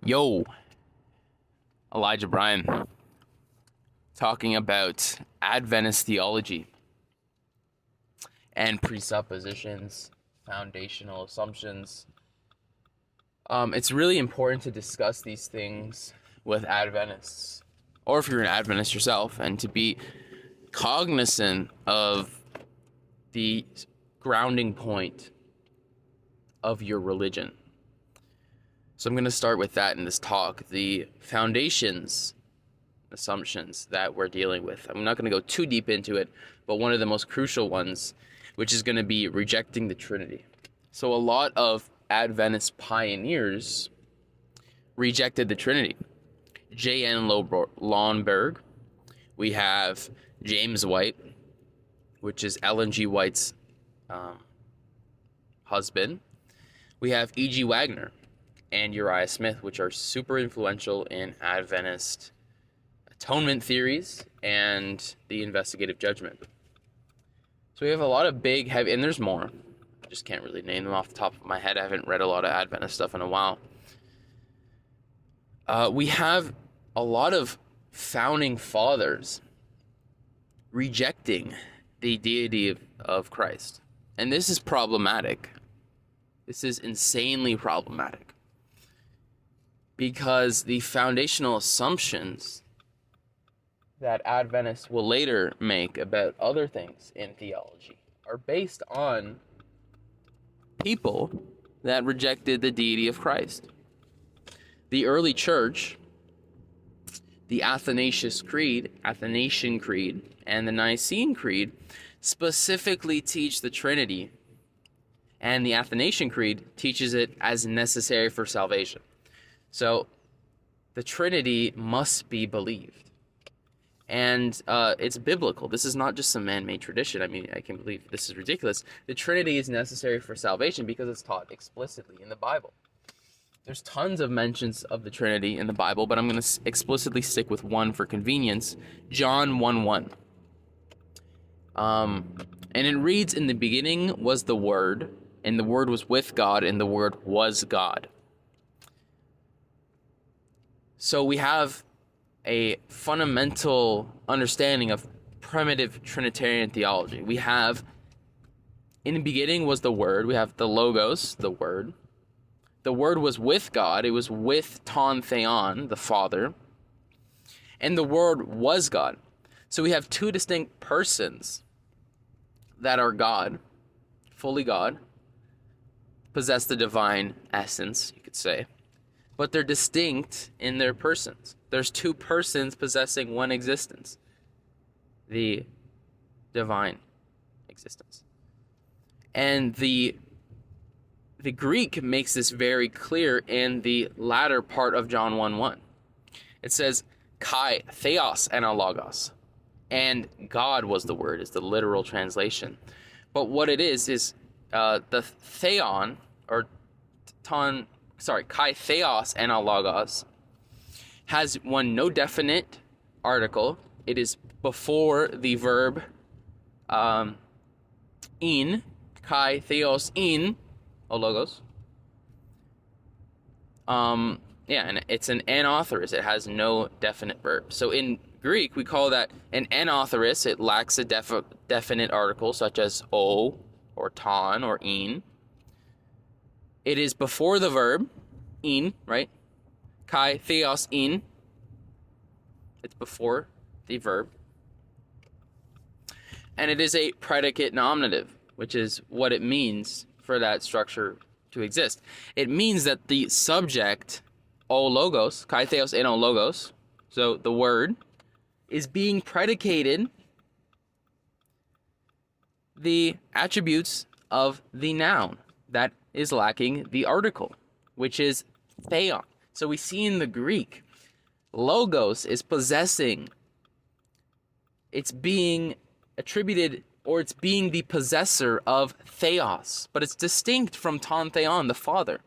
Yo, Elijah Bryan, talking about Adventist theology and presuppositions, foundational assumptions. It's really important to discuss these things with Adventists, or if you're an Adventist yourself, and to be cognizant of the grounding point of your religion. So I'm going to start with that in this talk, the foundations, assumptions that we're dealing with. I'm not going to go too deep into it, but one of the most crucial ones, which is going to be rejecting the Trinity. So a lot of Adventist pioneers rejected the Trinity. J.N. Lombard, we have James White, which is Ellen G. White's husband. We have E.G. Wagner and Uriah Smith, which are super influential in Adventist atonement theories and the investigative judgment. So we have a lot of big, heavy, and there's more. I just can't really name them off the top of my head. I haven't read a lot of Adventist stuff in a while. We have a lot of founding fathers rejecting the deity of Christ. And this is problematic. This is insanely problematic. Because the foundational assumptions that Adventists will later make about other things in theology are based on people that rejected the deity of Christ. The early church, the Athanasian Creed, and the Nicene Creed specifically teach the Trinity, and the Athanasian Creed teaches it as necessary for salvation. So the Trinity must be believed. And it's biblical. This is not just some man-made tradition. I mean, I can't believe this is ridiculous. The Trinity is necessary for salvation because it's taught explicitly in the Bible. There's tons of mentions of the Trinity in the Bible, but I'm going to explicitly stick with one for convenience. John 1:1. And it reads, "In the beginning was the Word, and the Word was with God, and the Word was God." So we have a fundamental understanding of primitive Trinitarian theology. We have, in the beginning was the Word. We have the Logos, the Word. The Word was with God. It was with Ton Theon, the Father. And the Word was God. So we have two distinct persons that are God, fully God, possess the divine essence, you could say. But they're distinct in their persons. There's two persons possessing one existence, the divine existence. And the Greek makes this very clear in the latter part of John 1:1. It says, Kai, Theos, and Logos. And God was the Word, is the literal translation. But what it is the Theon, or Kai Theos and Logos, has no definite article. It is before the verb in, Kai Theos in Logos. And it's an anauthorist. It has no definite verb. So in Greek, we call that an anauthorist. It lacks a definite article, such as o, or ton, or in. It is before the verb, in, right? Kai theos in. It's before the verb. And it is a predicate nominative, which is what it means for that structure to exist. It means that the subject, o logos, kai theos en o logos, so the Word, is being predicated the attributes of the noun that is lacking the article, which is theon. So we see in the Greek, logos is possessing, it's being attributed, or it's being the possessor of theos, but it's distinct from ton theon, the Father.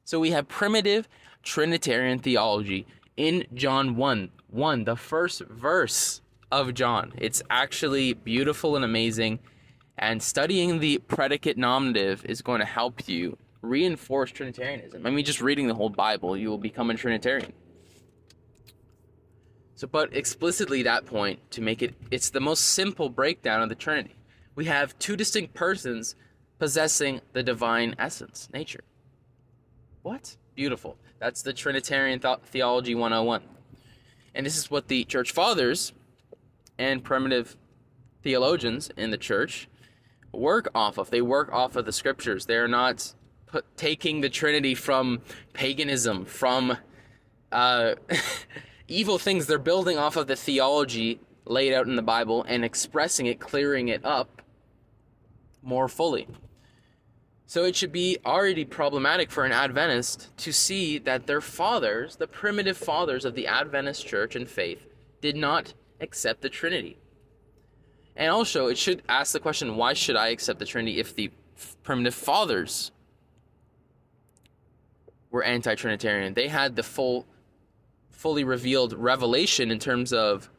So we have primitive Trinitarian theology in John 1:1, the first verse of John. It's actually beautiful and amazing, and studying the predicate nominative is going to help you reinforce Trinitarianism. I mean, just reading the whole Bible, you will become a Trinitarian. So, but explicitly that point, to make it's the most simple breakdown of the Trinity. We have two distinct persons possessing the divine essence, nature. What? Beautiful. That's the Trinitarian Theology 101. And this is what the Church Fathers and primitive theologians in the church work off of. They work off of the scriptures. They are not taking the Trinity from paganism, from evil things. They're building off of the theology laid out in the Bible and expressing it, clearing it up more fully. So it should be already problematic for an Adventist to see that their fathers, the primitive fathers of the Adventist church and faith, did not accept the Trinity. And also, it should ask the question, why should I accept the Trinity if the primitive fathers were anti-Trinitarian? They had the fully revealed revelation in terms of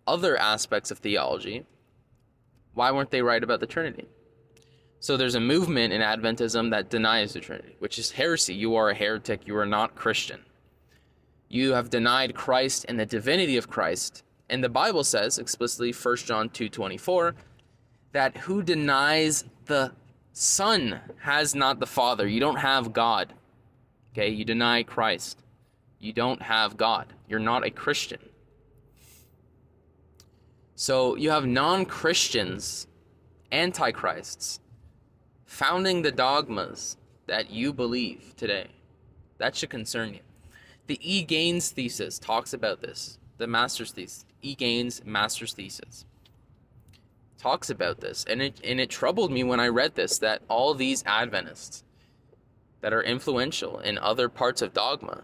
other aspects of theology. Why weren't they right about the Trinity? So there's a movement in Adventism that denies the Trinity, which is heresy. You are a heretic. You are not Christian. You have denied Christ and the divinity of Christ. And the Bible says explicitly, 1 John 2:24, that who denies the Son has not the Father. You don't have God. Okay, you deny Christ. You don't have God. You're not a Christian. So you have non-Christians, antichrists, founding the dogmas that you believe today. That should concern you. The E. Gaines thesis talks about this. The master's thesis. E. Gaines' master's thesis talks about this. And it troubled me when I read this, that all these Adventists that are influential in other parts of dogma,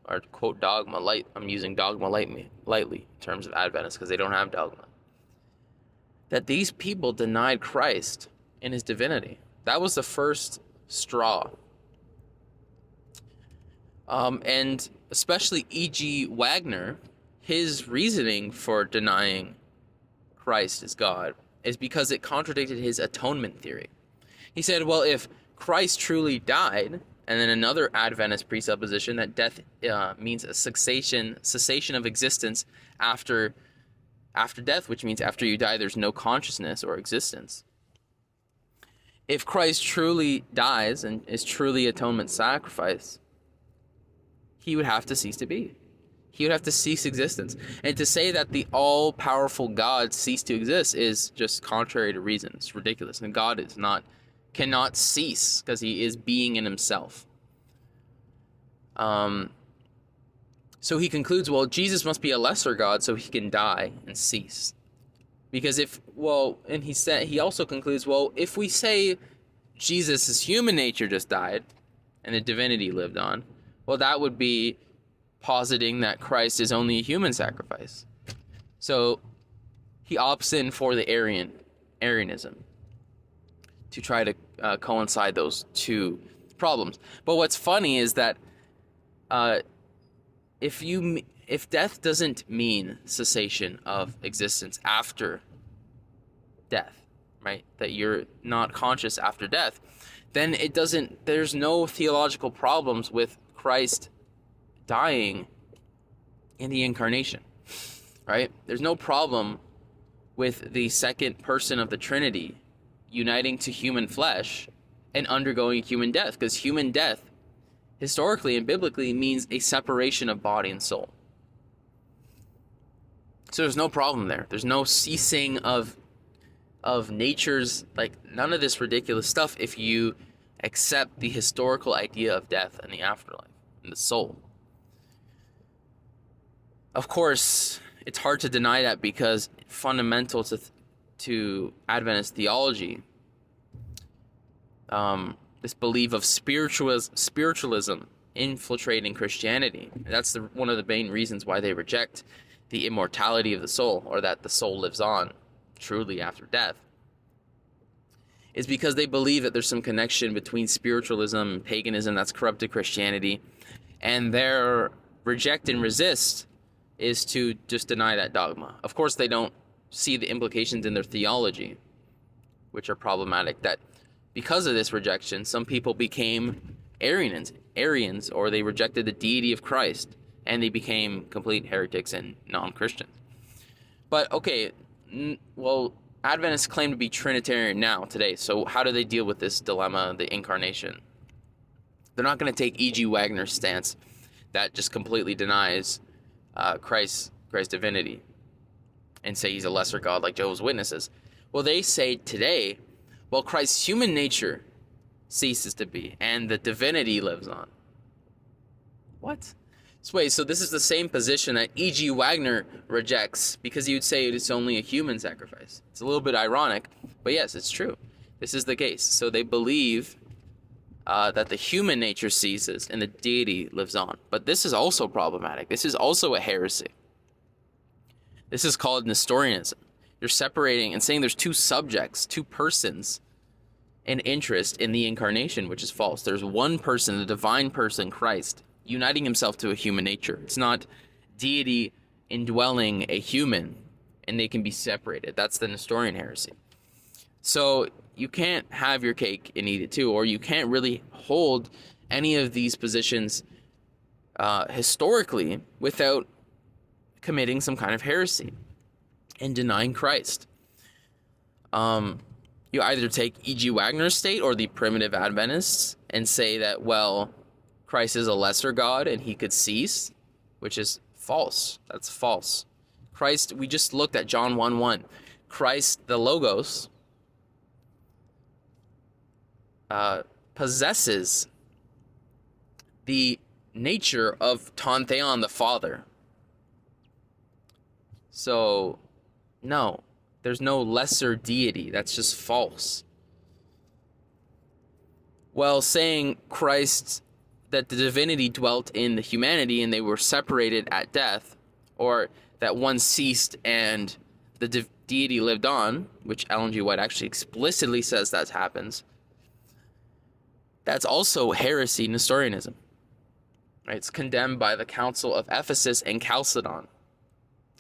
or quote dogma, I'm using dogma lightly in terms of Adventists because they don't have dogma, that these people denied Christ in his divinity. That was the first straw. And especially E.G. Wagner, his reasoning for denying Christ as God is because it contradicted his atonement theory. He said, well, if Christ truly died, and then another Adventist presupposition that death means a cessation of existence after death, which means after you die, there's no consciousness or existence. If Christ truly dies and is truly atonement sacrifice, he would have to cease to be. He would have to cease existence. And to say that the all-powerful God ceased to exist is just contrary to reason. It's ridiculous. And God cannot cease because he is being in himself. So he concludes, well, Jesus must be a lesser God so he can die and cease. Because and he also concludes, well, if we say Jesus' human nature just died and the divinity lived on, well, that would be positing that Christ is only a human sacrifice. So he opts in for the Arianism to try to coincide those two problems. But what's funny is that if death doesn't mean cessation of existence after death, right? That you're not conscious after death, then there's no theological problems with Christ dying in the incarnation, right? There's no problem with the second person of the Trinity uniting to human flesh and undergoing human death, because human death historically and biblically means a separation of body and soul. So there's no problem there. There's no ceasing of nature's, none of this ridiculous stuff if you accept the historical idea of death and the afterlife and the soul. Of course, it's hard to deny that because fundamental to Adventist theology, this belief of spiritualism infiltrating Christianity. That's one of the main reasons why they reject the immortality of the soul, or that the soul lives on truly after death, is because they believe that there's some connection between spiritualism and paganism that's corrupted Christianity, and their reject and resist is to just deny that dogma. Of course, they don't see the implications in their theology, which are problematic, that because of this rejection, some people became Arians, or they rejected the deity of Christ, and they became complete heretics and non-Christians. But okay, well, Adventists claim to be Trinitarian now, today, so how do they deal with this dilemma, the incarnation? They're not going to take E.G. Wagner's stance that just completely denies Christ's divinity and say he's a lesser God like Jehovah's Witnesses. Well, they say today, well, Christ's human nature ceases to be, and the divinity lives on. What? So this is the same position that E.G. Wagner rejects, because he would say it's only a human sacrifice. It's a little bit ironic, but yes, it's true. This is the case. So they believe that the human nature ceases and the deity lives on. But this is also problematic. This is also a heresy. This is called Nestorianism. You're separating and saying there's two subjects, two persons, in interest in the incarnation, which is false. There's one person, the divine person, Christ, uniting himself to a human nature. It's not deity indwelling a human, and they can be separated. That's the Nestorian heresy. So you can't have your cake and eat it too, or you can't really hold any of these positions historically without committing some kind of heresy and denying Christ. You either take E.G. Wagner's state or the primitive Adventists and say that, well, Christ is a lesser God and he could cease, which is false. That's false. Christ, we just looked at John 1:1. Christ, the Logos, possesses the nature of Ton Theon, the Father. So, no, there's no lesser deity. That's just false. Well, saying Christ, that the divinity dwelt in the humanity and they were separated at death, or that one ceased and the deity lived on, which Ellen G. White actually explicitly says that happens, that's also heresy, Nestorianism. Right? It's condemned by the Council of Ephesus and Chalcedon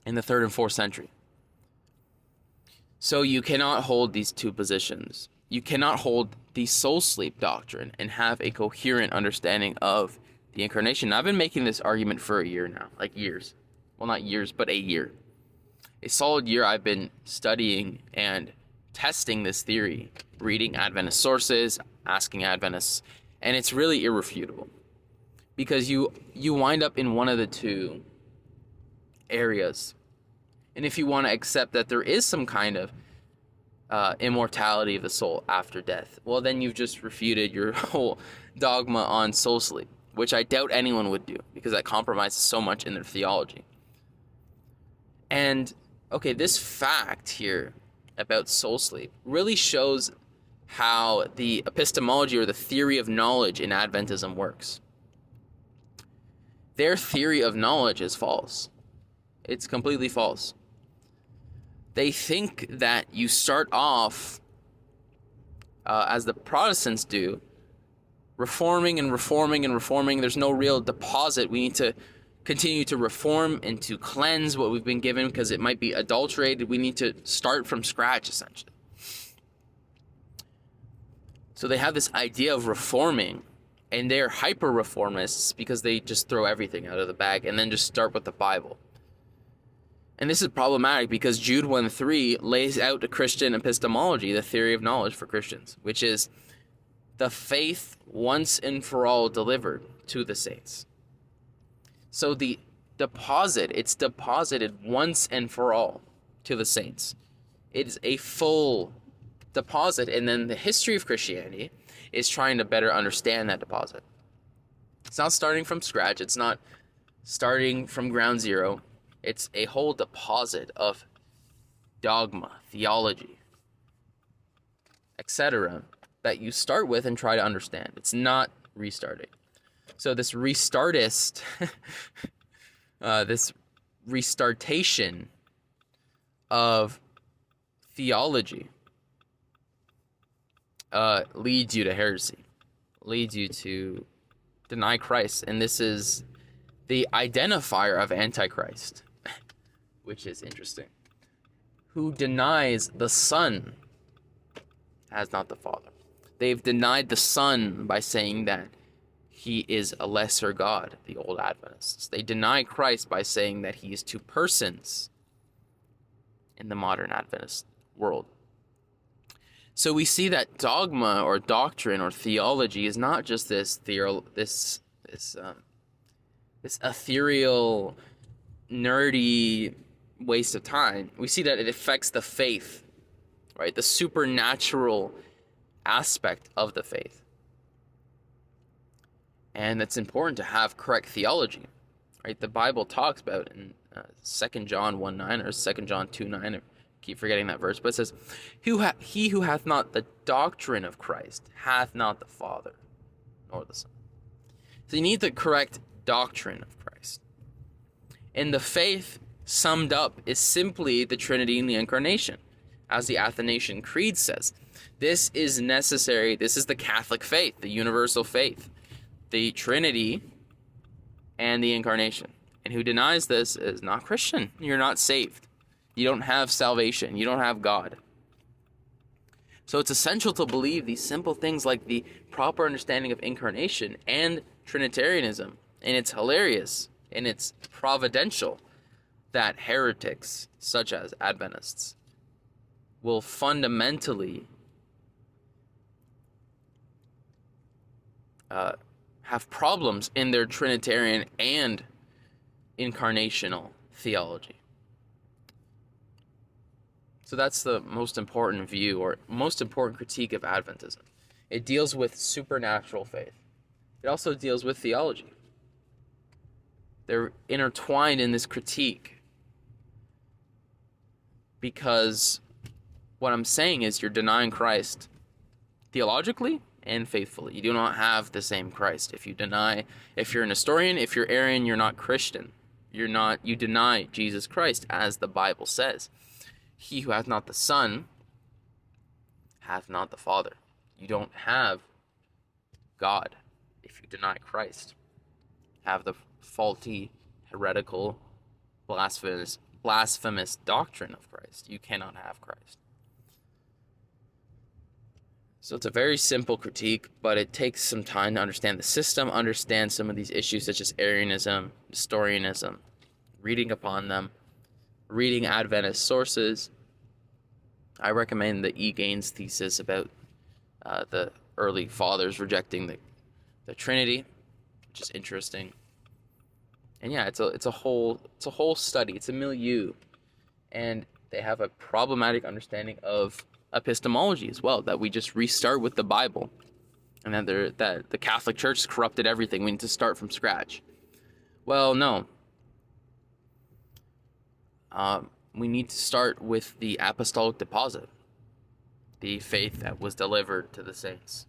in the 3rd and 4th century. So you cannot hold these two positions. You cannot hold the soul sleep doctrine and have a coherent understanding of the incarnation. Now, I've been making this argument for a year now, like years. Well, not years, but a year. A solid year I've been studying and testing this theory, reading Adventist sources, asking Adventists, and it's really irrefutable. Because you wind up in one of the two areas. And if you want to accept that there is some kind of immortality of the soul after death, well, then you've just refuted your whole dogma on soul sleep, which I doubt anyone would do, because that compromises so much in their theology. And, okay, this fact here about soul sleep really shows how the epistemology, or the theory of knowledge in Adventism, works. Their theory of knowledge is false. It's completely false. They think that you start off, as the Protestants do, reforming and reforming and reforming. There's no real deposit. We need to continue to reform and to cleanse what we've been given, because it might be adulterated. We need to start from scratch, essentially. So they have this idea of reforming, and they're hyper-reformists because they just throw everything out of the bag and then just start with the Bible. And this is problematic because Jude 1:3 lays out the Christian epistemology, the theory of knowledge for Christians, which is the faith once and for all delivered to the saints. So the deposit, it's deposited once and for all to the saints. It is a full deposit, and then the history of Christianity is trying to better understand that deposit. It's not starting from scratch. It's not starting from ground zero. It's a whole deposit of dogma, theology, etc., that you start with and try to understand. It's not restarting. So this restartist, this restartation of theology leads you to heresy, leads you to deny Christ. And this is the identifier of Antichrist, which is interesting. Who denies the Son as not the Father. They've denied the Son by saying that he is a lesser God, the old Adventists. They deny Christ by saying that he is two persons in the modern Adventist world. So we see that dogma or doctrine or theology is not just this ethereal, nerdy waste of time. We see that it affects the faith, right? The supernatural aspect of the faith. And it's important to have correct theology, right? The Bible talks about in 2 John 1:9 or 2 John 2:9. I keep forgetting that verse, but it says, "He who hath not the doctrine of Christ hath not the Father, nor the Son." So you need the correct doctrine of Christ. And the faith summed up is simply the Trinity and the Incarnation. As the Athanasian Creed says, this is necessary. This is the Catholic faith, the universal faith. The Trinity and the Incarnation. And who denies this is not Christian. You're not saved. You don't have salvation. You don't have God. So it's essential to believe these simple things like the proper understanding of incarnation and Trinitarianism. And it's hilarious and it's providential that heretics, such as Adventists, will fundamentally have problems in their Trinitarian and incarnational theology. So that's the most important view or most important critique of Adventism. It deals with supernatural faith. It also deals with theology. They're intertwined in this critique because what I'm saying is you're denying Christ theologically and faithfully. You do not have the same Christ. If you're a Nestorian, if you're Arian, you're not Christian. You deny Jesus Christ, as the Bible says. He who hath not the Son hath not the Father. You don't have God if you deny Christ. Have the faulty, heretical, blasphemous doctrine of Christ. You cannot have Christ. So it's a very simple critique, but it takes some time to understand the system, understand some of these issues such as Arianism, Nestorianism, reading upon them, reading Adventist sources. I recommend the E. Gaines thesis about the early fathers rejecting the Trinity, which is interesting. And yeah, it's a whole study. It's a milieu, and they have a problematic understanding of epistemology as well, that we just restart with the Bible, and that the Catholic Church has corrupted everything. We need to start from scratch. Well, no. We need to start with the apostolic deposit, the faith that was delivered to the saints.